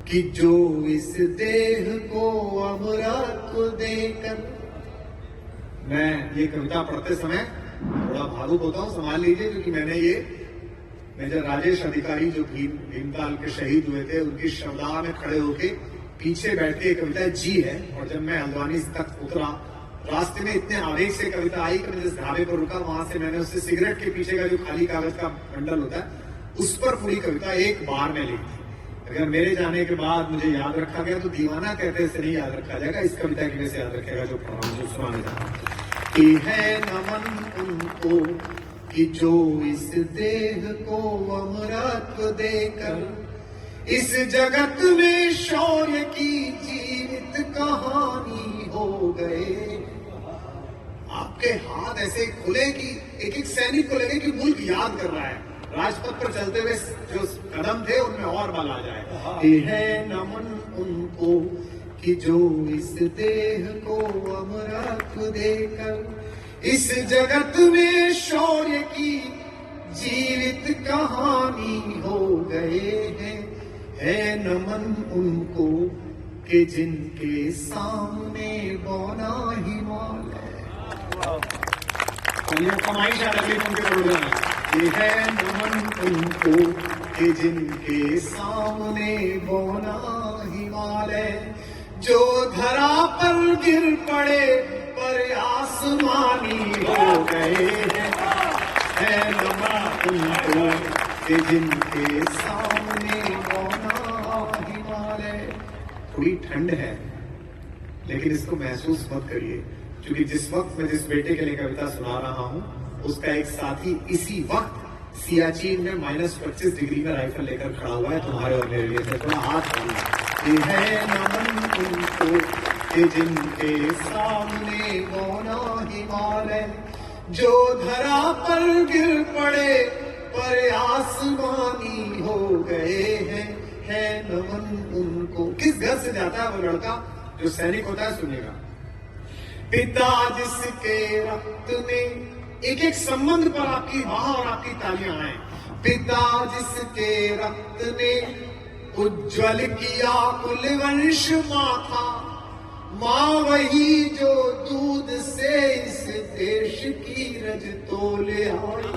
कि जो इस देह को अमृत देकर। मैं ये कविता पढ़ते समय थोड़ा भावुक होता हूं, संभाल लीजिए, क्योंकि मैंने ये मेजर राजेश अधिकारी जो भीमताल के शहीद हुए थे उनकी शवदाह में खड़े होके पीछे बैठ के कविता जी है। और जब मैं हल्द्वानी तक उतरा, रास्ते में इतने आवेग से कविता आई कि मैं जिस ढाबे पर रुका वहां से मैंने उससे सिगरेट के पीछे का जो खाली कागज का बंडल होता है उस पर पूरी कविता एक बार में लिखी थी। अगर मेरे जाने के बाद मुझे याद रखा गया तो दीवाना कहते इसे नहीं याद रखा जाएगा, इस कविता की वजह से याद रखेगा जो सुनाने जा रहा कि है नमन उनको कि जो इस देह को अमृत देकर इस जगत में शौर्य की जीवित कहानी हो गए। आपके हाथ ऐसे खुले कि एक एक सैनिक को लगे कि मुल्क याद कर रहा है, राजपथ पर चलते हुए जो कदम थे उनमें और बल आ जाए। ये है नमन उनको कि जो इस देह को अमृत देकर इस जगत में शौर्य की जीवित कहानी हो गए हैं। है नमन उनको कि जिनके सामने बौना हिमालय। कमाई ये है नमन उनको कि जिनके सामने बौना हिमालय, जो धरा पर गिर पड़े पर आसमानी हो गए हैं। है नमन उनको कि जिनके सामने बौना हिमालय। थोड़ी ठंड है लेकिन इसको महसूस मत करिए, क्योंकि जिस वक्त मैं जिस बेटे के लिए कविता सुना रहा हूं उसका एक साथी इसी वक्त सियाचिन में -25 डिग्री में राइफल लेकर खड़ा हुआ है तुम्हारे और मेरे लिए। थोड़ा हाथ ये है नमन उनको कि जिनके सामने बौना हिमालय, जो धरा पर गिर पड़े पर आसमानी हो गए हैं। है नमन उनको। किस घर से जाता है वो लड़का जो सैनिक होता है, सुनिएगा। पिता जिसके रक्त में एक एक संबंध पर आपकी वाह और आपकी तालियां आए। पिता जिसके रक्त ने उज्जवल किया कुल वंश माथा, माँ वही जो दूध से इस देश की रज तोले आई।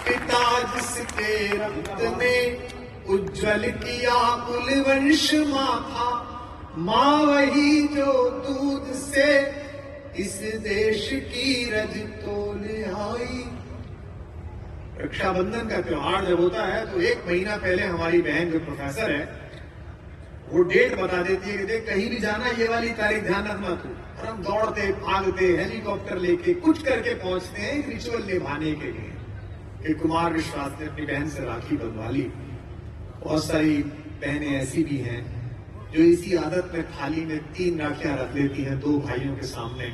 पिता जिसके रक्त ने उज्जवल किया कुल वंश माथा, माँ वही जो दूध से इस देश की रज तोले आई। रक्षाबंधन का त्योहार जब होता है तो एक महीना पहले हमारी बहन जो प्रोफेसर है वो डेट बता देती है कि देख कहीं भी जाना ये वाली तारीख ध्यान रखना तू। और हम दौड़ते भागते हेलीकॉप्टर लेके कुछ करके पहुंचते हैं रिचुअल निभाने के लिए। एक कुमार विश्वास ने अपनी बहन से राखी बंधवा ली। बहुत सारी बहनें ऐसी भी हैं जो इसी आदत में थाली में 3 राखियां रख लेती हैं 2 भाइयों के सामने,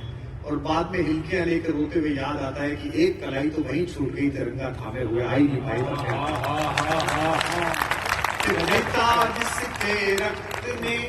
और बाद में हिलकियां लेकर रोते हुए याद आता है कि एक कलाई तो वहीं छूट गई तिरंगा थामे हुए, आई नहीं भाई। पिता जिसके रक्त में